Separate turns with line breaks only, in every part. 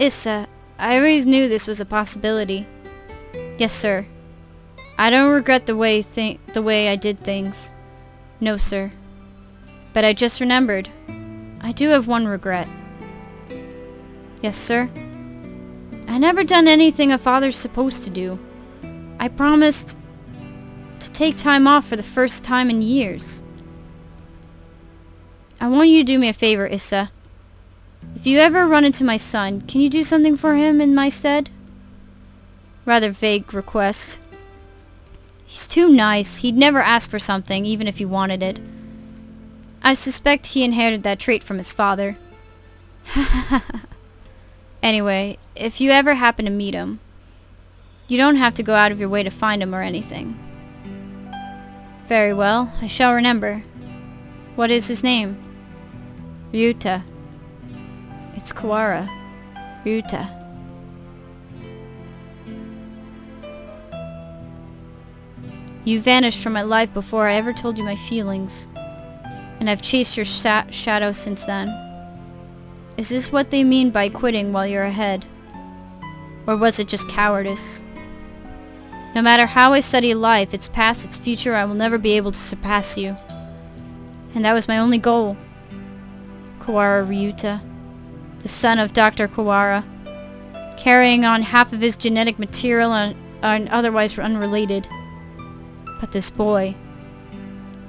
Issa, I always knew this was a possibility. Yes, sir. I don't regret the way I did things. No, sir. But I just remembered. I do have one regret. Yes, sir? I never done anything a father's supposed to do. I promised to take time off for the first time in years. I want you to do me a favor, Issa. If you ever run into my son, can you do something for him in my stead? Rather vague request. He's too nice. He'd never ask for something, even if he wanted it. I suspect he inherited that trait from his father. Anyway, if you ever happen to meet him, you don't have to go out of your way to find him or anything. Very well, I shall remember. What is his name? Ryuta. It's Kawara. Ryuta. You vanished from my life before I ever told you my feelings. And I've chased your shadow since then. Is this what they mean by quitting while you're ahead? Or was it just cowardice? No matter how I study life, its past, its future, I will never be able to surpass you. And that was my only goal. Kawara Ryuta, the son of Dr. Kawara, carrying on half of his genetic material and otherwise unrelated. But this boy,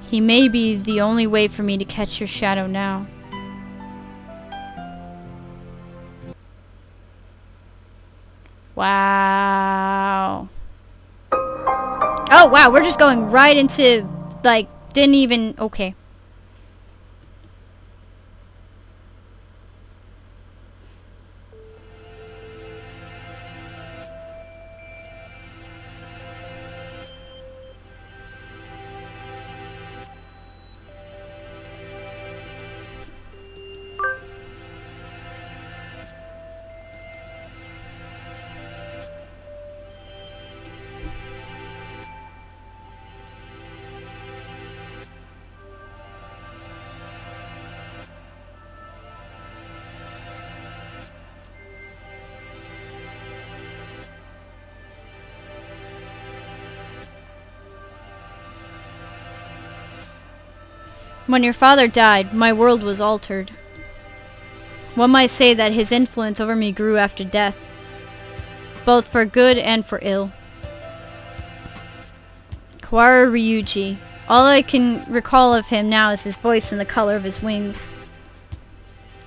he may be the only way for me to catch your shadow now. Wow. Oh, wow, we're just going right into, like, didn't even, okay. When your father died, my world was altered. One might say that his influence over me grew after death, both for good and for ill. Kawara Ryuji. All I can recall of him now is his voice and the color of his wings.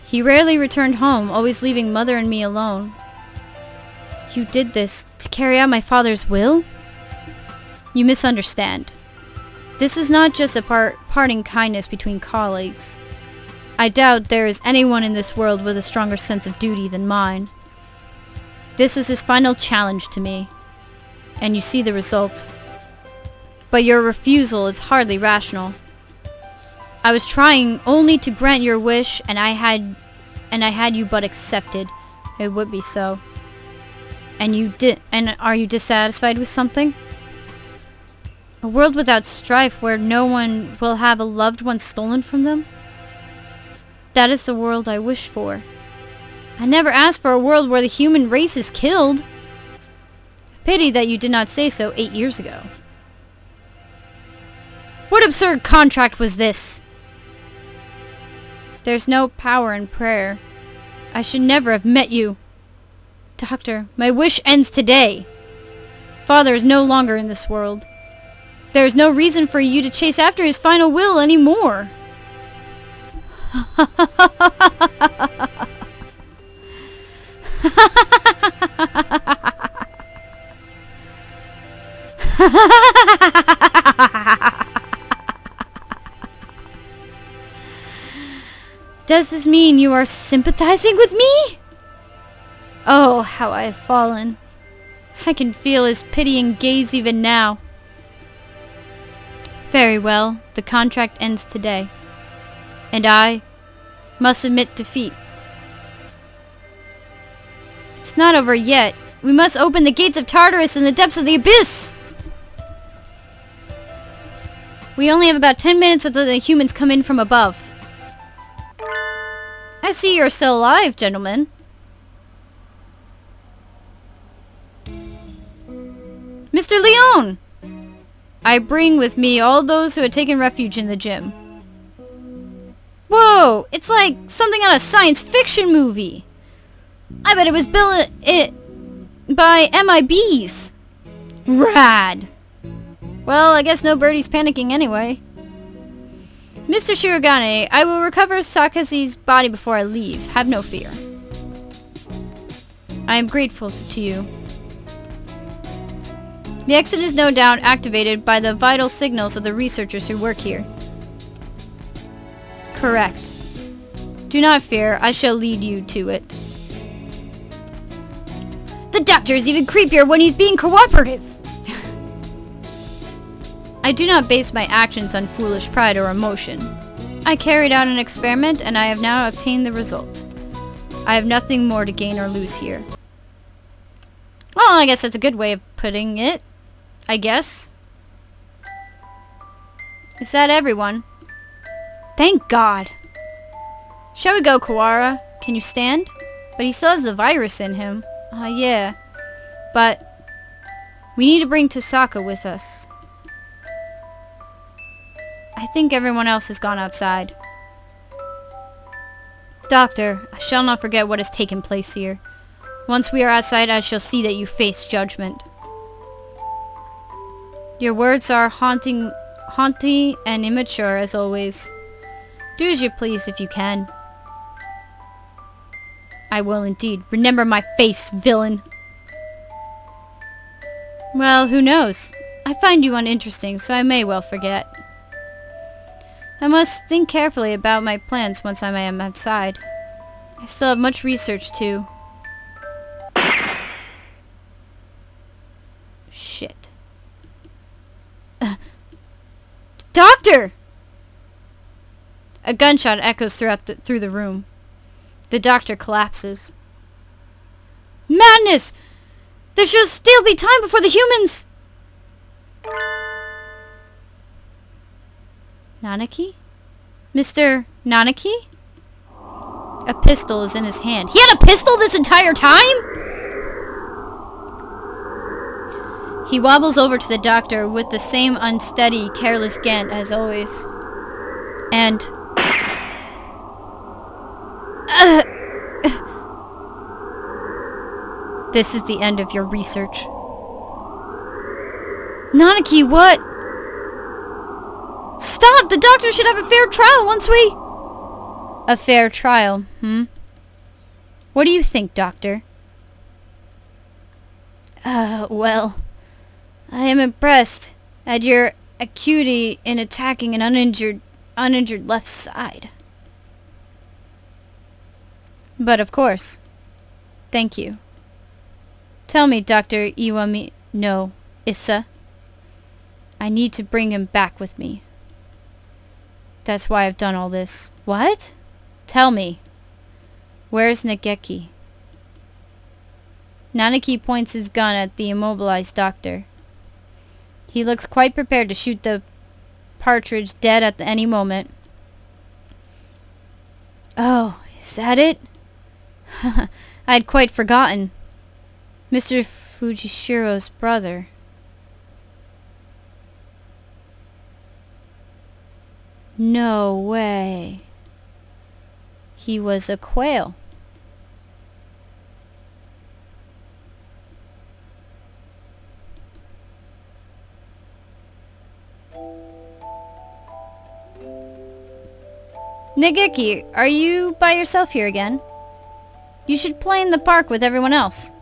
He rarely returned home, always leaving Mother and me alone. You did this to carry out my father's will? You misunderstand. This is not just a parting kindness between colleagues. I doubt there is anyone in this world with a stronger sense of duty than mine. This was his final challenge to me, and you see the result. But your refusal is hardly rational. I was trying only to grant your wish, and I had you but accepted. It would be so. And are you dissatisfied with something? A world without strife where no one will have a loved one stolen from them? That is the world I wish for. I never asked for a world where the human race is killed. Pity that you did not say so 8 years ago. What absurd contract was this? There's no power in prayer. I should never have met you. Doctor, my wish ends today. Father is no longer in this world. There is no reason for you to chase after his final will anymore. Does this mean you are sympathizing with me? Oh, how I have fallen. I can feel his pitying gaze even now. Very well, the contract ends today. And I must admit defeat. It's not over yet. We must open the gates of Tartarus in the depths of the abyss! We only have about 10 minutes until the humans come in from above. I see you're still alive, gentlemen. Mr. Leone! I bring with me all those who had taken refuge in the gym. Whoa! It's like something on a science fiction movie. I bet it was built by MIBs. Rad! Well, I guess no birdie's panicking anyway. Mr. Shirogane, I will recover Sakazu's body before I leave. Have no fear. I am grateful to you. The exit is no doubt activated by the vital signals of the researchers who work here. Correct. Do not fear, I shall lead you to it. The doctor is even creepier when he's being cooperative. I do not base my actions on foolish pride or emotion. I carried out an experiment and I have now obtained the result. I have nothing more to gain or lose here. Well, I guess that's a good way of putting it. I guess. Is that everyone? Thank God. Shall we go, Kawara? Can you stand? But he still has the virus in him. Yeah. But we need to bring Tosaka with us. I think everyone else has gone outside. Doctor, I shall not forget what has taken place here. Once we are outside, I shall see that you face judgment. Your words are haunting and immature, as always. Do as you please if you can. I will indeed. Remember my face, villain. Well, who knows? I find you uninteresting, so I may well forget. I must think carefully about my plans once I am outside. I still have much research to... Shit. Doctor! A gunshot echoes through the room. The doctor collapses. Madness! There should still be time before the humans... Nanaki? Mr. Nanaki? A pistol is in his hand. He had a pistol this entire time?! He wobbles over to the doctor with the same unsteady, careless gait as always. And... This is the end of your research. Nanaki, what? Stop! The doctor should have a fair trial once we... A fair trial, What do you think, Doctor? Well... I am impressed at your acuity in attacking an uninjured left side. But of course. Thank you. Tell me, Dr. Iwami... No, Issa. I need to bring him back with me. That's why I've done all this. What? Tell me. Where's Nageki? Nanaki points his gun at the immobilized doctor. He looks quite prepared to shoot the partridge dead at any moment. Oh, is that it? I'd quite forgotten. Mr. Fujishiro's brother. No way. He was a quail. Nageki, are you by yourself here again? You should play in the park with everyone else.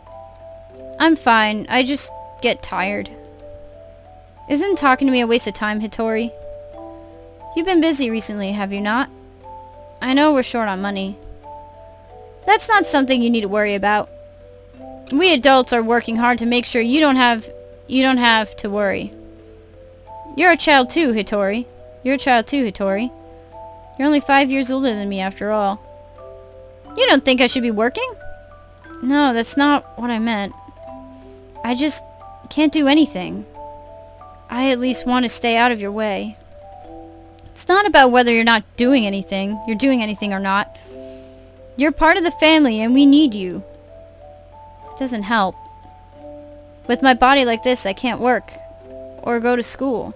I'm fine. I just get tired. Isn't talking to me a waste of time, Hitori? You've been busy recently, have you not? I know we're short on money. That's not something you need to worry about. We adults are working hard to make sure you don't have to worry. You're a child too, Hitori. You're a child too, Hitori. You're only 5 years older than me after all. You don't think I should be working? No, that's not what I meant. I just can't do anything. I at least want to stay out of your way. It's not about whether you're doing anything or not. You're part of the family and we need you. It doesn't help. With my body like this, I can't work or go to school.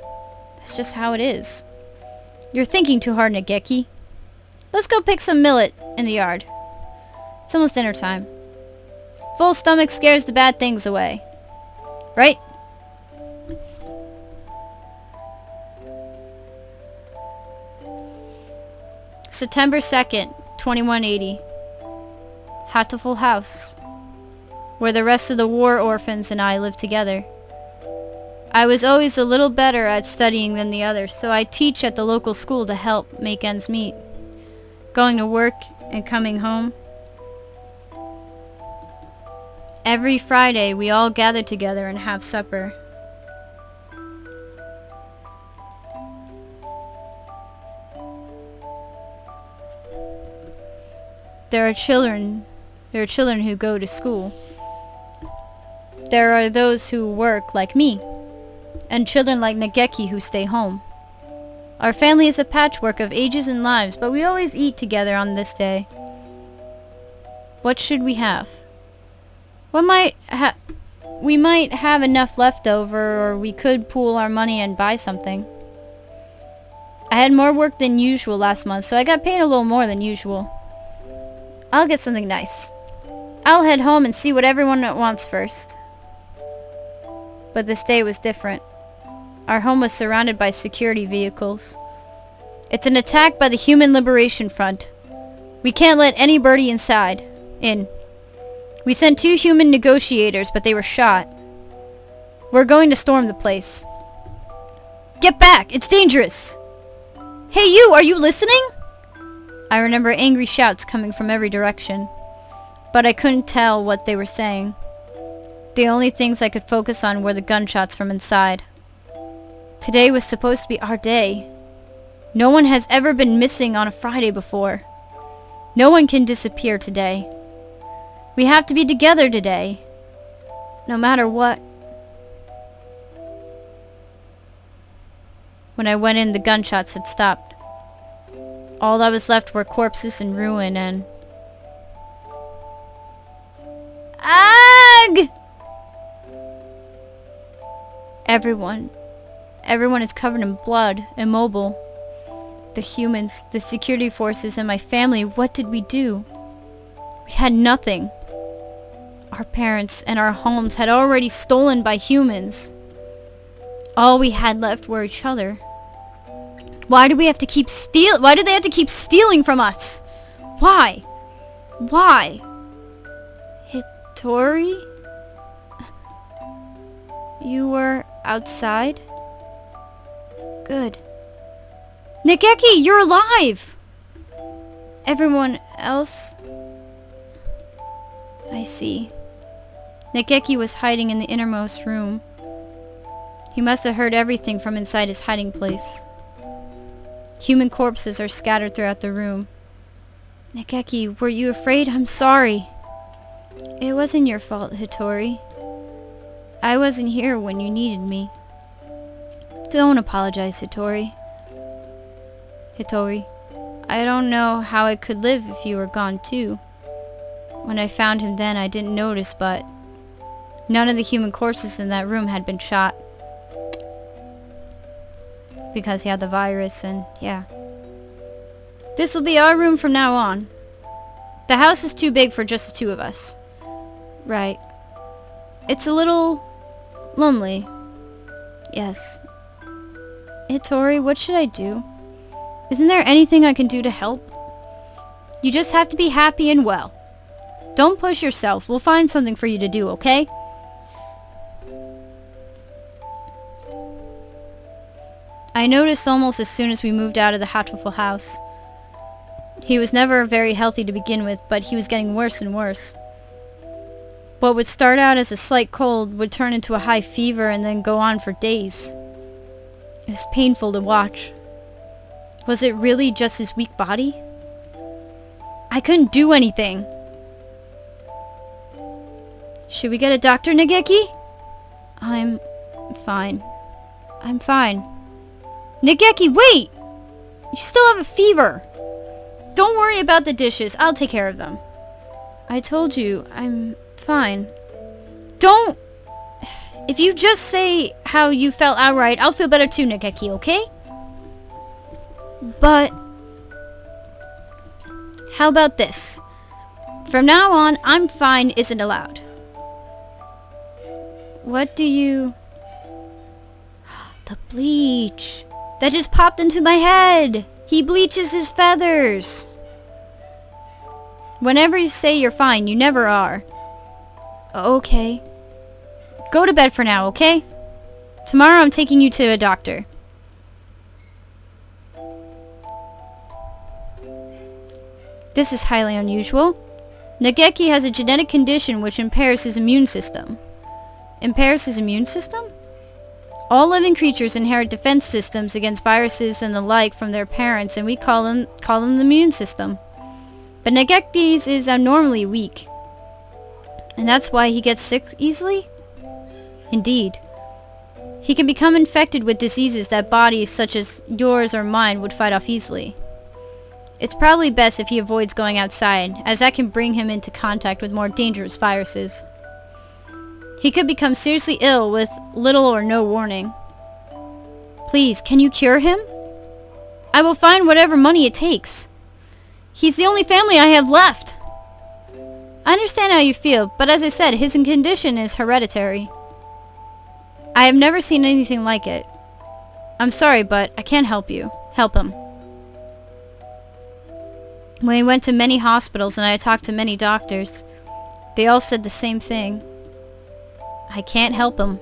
That's just how it is. You're thinking too hard, Nageki. Let's go pick some millet in the yard. It's almost dinner time. Full stomach scares the bad things away. Right? September 2nd, 2180. Hatoful house, where the rest of the war orphans and I live together. I was always a little better at studying than the others, so I teach at the local school to help make ends meet. Going to work and coming home. Every Friday, we all gather together and have supper. There are children who go to school. There are those who work like me, and children like Nageki who stay home. Our family is a patchwork of ages and lives, but we always eat together on this day. What should we have? We might have enough left over, or we could pool our money and buy something. I had more work than usual last month, so I got paid a little more than usual. I'll get something nice. I'll head home and see what everyone wants first. But this day was different. Our home was surrounded by security vehicles. It's an attack by the Human Liberation Front. We can't let anybody in. We sent 2 human negotiators, but they were shot. We're going to storm the place. Get back! It's dangerous! Hey you, are you listening? I remember angry shouts coming from every direction, but I couldn't tell what they were saying. The only things I could focus on were the gunshots from inside. Today was supposed to be our day. No one has ever been missing on a Friday before. No one can disappear today. We have to be together today, no matter what. When I went in, the gunshots had stopped. All that was left were corpses and ruin and... AG! Everyone is covered in blood, immobile. The humans, the security forces, and my family, what did we do? We had nothing. Our parents and our homes had already stolen by humans. All we had left were each other. Why do they have to keep stealing from us? Why? Why? Hitori? You were outside? Good. Nageki, you're alive! Everyone else? I see. Nageki was hiding in the innermost room. He must have heard everything from inside his hiding place. Human corpses are scattered throughout the room. Nageki, were you afraid? I'm sorry. It wasn't your fault, Hitori. I wasn't here when you needed me. Don't apologize, Hitori. Hitori, I don't know how I could live if you were gone too. When I found him then, I didn't notice, but none of the human corpses in that room had been shot. Because he had the virus, and yeah. This'll be our room from now on. The house is too big for just the 2 of us. Right. It's a little... lonely. Yes. Hitori, what should I do? Isn't there anything I can do to help? You just have to be happy and well. Don't push yourself. We'll find something for you to do, okay? I noticed almost as soon as we moved out of the Hatoful house. He was never very healthy to begin with, but he was getting worse and worse. What would start out as a slight cold would turn into a high fever and then go on for days. It was painful to watch. Was it really just his weak body? I couldn't do anything. Should we get a doctor, Nageki? I'm fine. I'm fine. Nageki, wait! You still have a fever. Don't worry about the dishes. I'll take care of them. I told you, I'm fine. Don't... If you just say how you felt outright, I'll feel better too, Nageki, okay? But how about this? From now on, I'm fine isn't allowed. What do you... The bleach. That just popped into my head. He bleaches his feathers. Whenever you say you're fine, you never are. Okay. Go to bed for now, okay? Tomorrow I'm taking you to a doctor. This is highly unusual. Nageki has a genetic condition which impairs his immune system. Impairs his immune system? All living creatures inherit defense systems against viruses and the like from their parents, and we call them the immune system. But Nageki's is abnormally weak. And that's why he gets sick easily? Indeed. He can become infected with diseases that bodies such as yours or mine would fight off easily. It's probably best if he avoids going outside, as that can bring him into contact with more dangerous viruses. He could become seriously ill with little or no warning. Please, can you cure him? I will find whatever money it takes. He's the only family I have left. I understand how you feel, but as I said, his condition is hereditary. I have never seen anything like it. I'm sorry, but I can't help you. Help him. When I went to many hospitals and I talked to many doctors, they all said the same thing. I can't help him.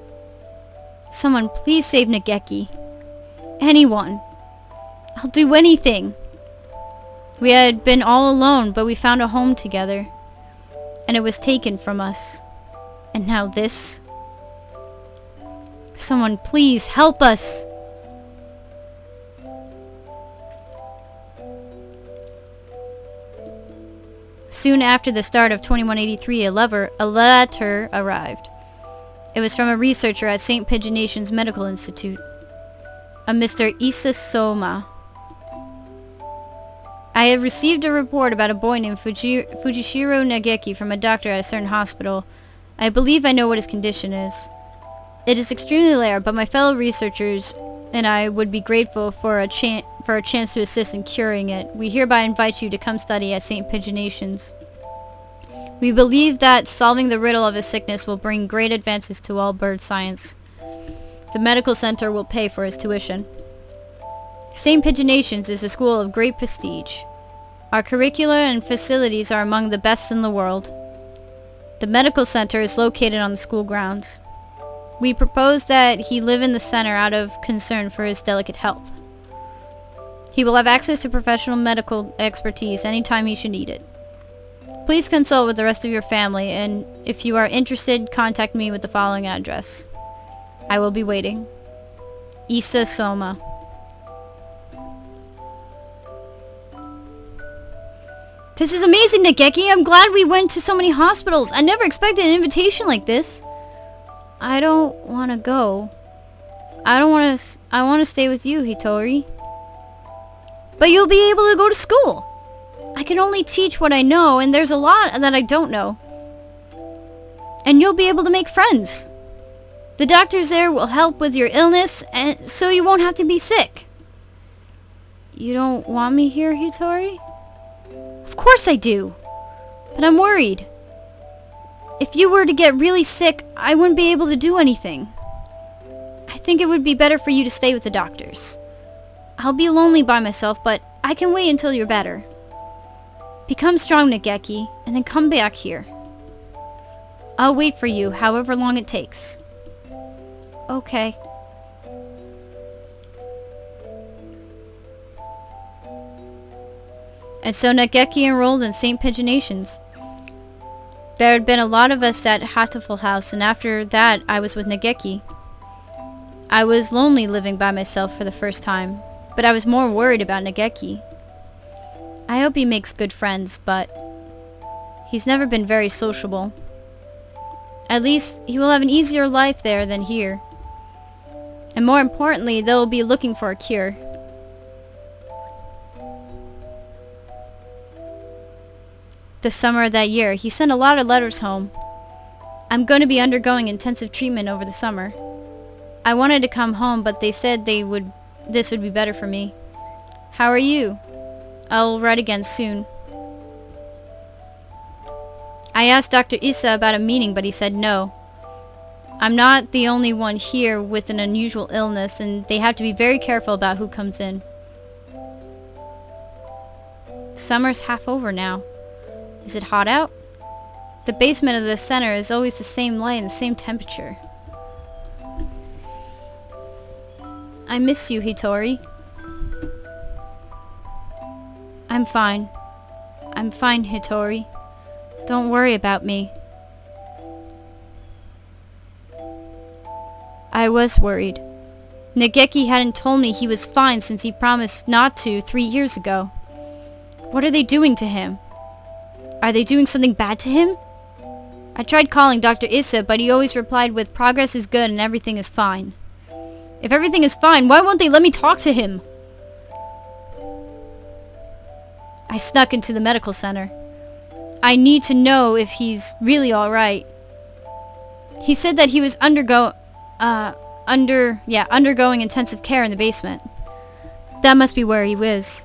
Someone please save Nageki. Anyone. I'll do anything. We had been all alone, but we found a home together. And it was taken from us. And now this. Someone please help us. Soon after the start of 2183, a letter arrived. It was from a researcher at St. Pigeonation's Medical Institute, a Mr. Issa Soma. I have received a report about a boy named Fujishiro Nageki from a doctor at a certain hospital. I believe I know what his condition is. It is extremely rare, but my fellow researchers and I would be grateful for a chance to assist in curing it. We hereby invite you to come study at St. Pigeonation's. We believe that solving the riddle of his sickness will bring great advances to all bird science. The medical center will pay for his tuition. St. Pigeonation's is a school of great prestige. Our curricula and facilities are among the best in the world. The medical center is located on the school grounds. We propose that he live in the center out of concern for his delicate health. He will have access to professional medical expertise anytime he should need it. Please consult with the rest of your family, and if you are interested, contact me with the following address. I will be waiting. Issa Soma. This is amazing, Nageki! I'm glad we went to so many hospitals! I never expected an invitation like this! I don't want to go. I want to stay with you, Hitori. But you'll be able to go to school! I can only teach what I know, and there's a lot that I don't know. And you'll be able to make friends. The doctors there will help with your illness, and so you won't have to be sick. You don't want me here, Hitori? Of course I do. But I'm worried. If you were to get really sick, I wouldn't be able to do anything. I think it would be better for you to stay with the doctors. I'll be lonely by myself, but I can wait until you're better. Become strong, Nageki, and then come back here. I'll wait for you, however long it takes. Okay. And so Nageki enrolled in St. Pigeonation's. There had been a lot of us at Hatoful house, and after that I was with Nageki. I was lonely living by myself for the first time, but I was more worried about Nageki. I hope he makes good friends, but he's never been very sociable. At least he will have an easier life there than here. And more importantly, they'll be looking for a cure. The summer of that year, he sent a lot of letters home. I'm going to be undergoing intensive treatment over the summer. I wanted to come home, but they said this would be better for me. How are you? I'll write again soon. I asked Dr. Issa about a meeting, but he said no. I'm not the only one here with an unusual illness, and they have to be very careful about who comes in. Summer's half over now. Is it hot out? The basement of the center is always the same light and the same temperature. I miss you, Hitori. I'm fine. I'm fine, Hitori. Don't worry about me. I was worried. Nageki hadn't told me he was fine since he promised not to 3 years ago. What are they doing to him? Are they doing something bad to him? I tried calling Dr. Issa, but he always replied with, "Progress is good and everything is fine." If everything is fine, why won't they let me talk to him? I snuck into the medical center. I need to know if he's really alright. He said that he was undergoing intensive care in the basement. That must be where he was.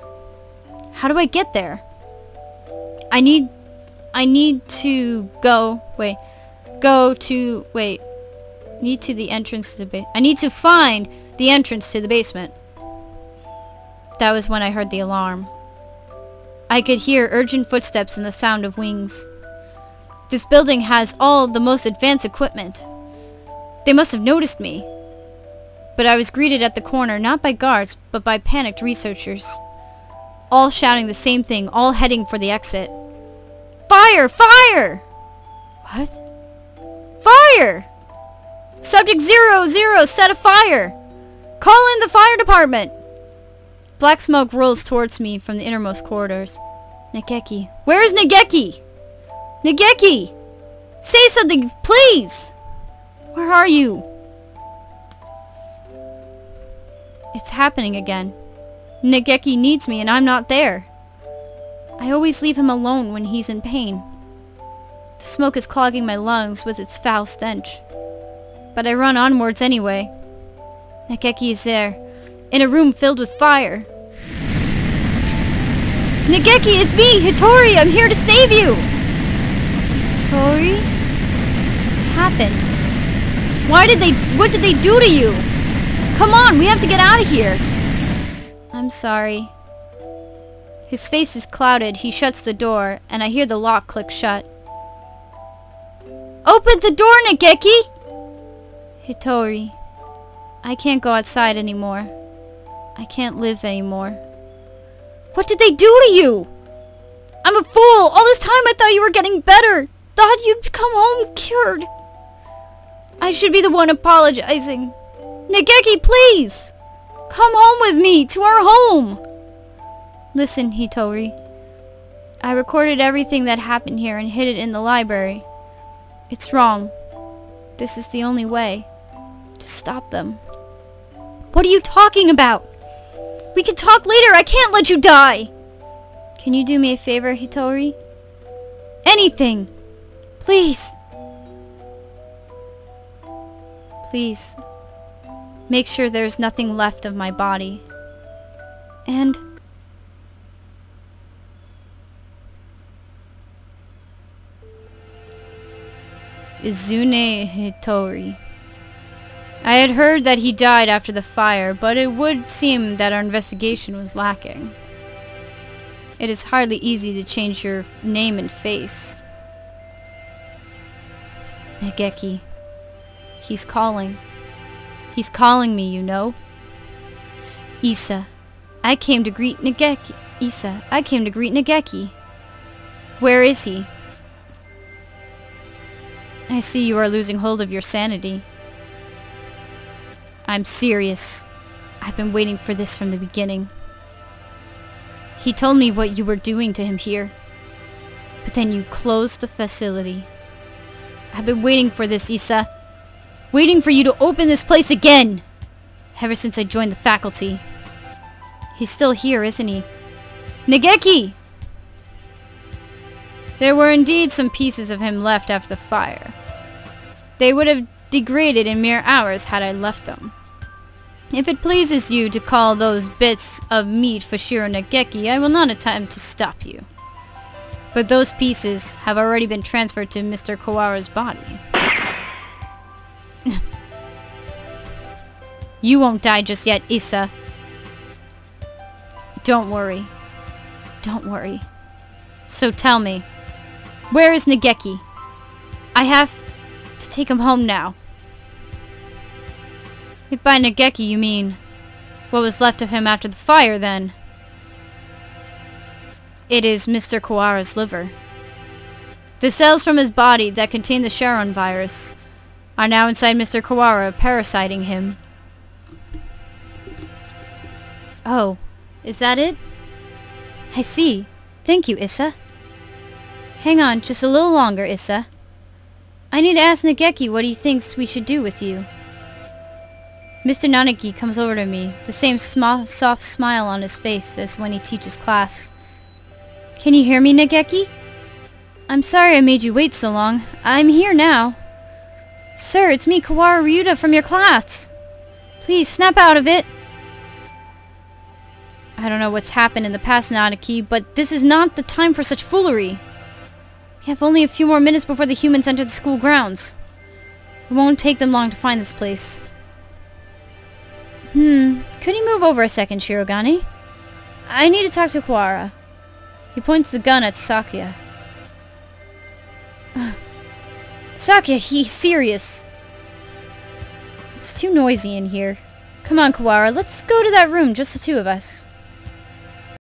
How do I get there? I need to find the entrance to the basement. That was when I heard the alarm. I could hear urgent footsteps and the sound of wings. This building has all the most advanced equipment. They must have noticed me. But I was greeted at the corner not by guards, but by panicked researchers. All shouting the same thing, all heading for the exit. Fire! Fire! What? Fire! Subject 00, set a fire! Call in the fire department! Black smoke rolls towards me from the innermost corridors. Nageki. Where is Nageki? Nageki! Say something, please! Where are you? It's happening again. Nageki needs me and I'm not there. I always leave him alone when he's in pain. The smoke is clogging my lungs with its foul stench. But I run onwards anyway. Nageki is there, in a room filled with fire. Nageki, it's me, Hitori! I'm here to save you! Hitori? What happened? What did they do to you? Come on, we have to get out of here! I'm sorry. His face is clouded, he shuts the door, and I hear the lock click shut. Open the door, Nageki! Hitori, I can't go outside anymore. I can't live anymore. What did they do to you? I'm a fool! All this time I thought you were getting better! Thought you'd come home cured! I should be the one apologizing. Nageki, please! Come home with me, to our home! Listen, Hitori. I recorded everything that happened here and hid it in the library. It's wrong. This is the only way to stop them. What are you talking about? We can talk later. I can't let you die. Can you do me a favor, Hitori? Anything. Please. Please. Make sure there's nothing left of my body. And... Izune Hitori. I had heard that he died after the fire, but it would seem that our investigation was lacking. It is hardly easy to change your name and face. Nageki. He's calling. He's calling me, you know. Issa. I came to greet Nageki. Issa. I came to greet Nageki. Where is he? I see you are losing hold of your sanity. I'm serious. I've been waiting for this from the beginning. He told me what you were doing to him here. But then you closed the facility. I've been waiting for this, Issa. Waiting for you to open this place again. Ever since I joined the faculty. He's still here, isn't he? Nageki! There were indeed some pieces of him left after the fire. They would have degraded in mere hours had I left them. If it pleases you to call those bits of meat Fushiro Nageki, I will not attempt to stop you. But those pieces have already been transferred to Mr. Kawara's body. You won't die just yet, Issa. Don't worry. Don't worry. So tell me, where is Nageki? I have to take him home now. If by Nageki you mean what was left of him after the fire, then it is Mr. Kawara's liver. The cells from his body that contain the Charon virus are now inside Mr. Kawara, parasiting him. Oh, is that it? I see. Thank you, Issa. Hang on just a little longer, Issa. I need to ask Nageki what he thinks we should do with you. Mr. Nanaki comes over to me, the same soft smile on his face as when he teaches class. Can you hear me, Nageki? I'm sorry I made you wait so long. I'm here now. Sir, it's me, Kawara Ryuta from your class. Please, snap out of it. I don't know what's happened in the past, Nanaki, but this is not the time for such foolery. We have only a few more minutes before the humans enter the school grounds. It won't take them long to find this place. Could you move over a second, Shirogane? I need to talk to Kawara. He points the gun at Sakya. Sakya, he's serious. It's too noisy in here. Come on, Kawara, let's go to that room, just the two of us.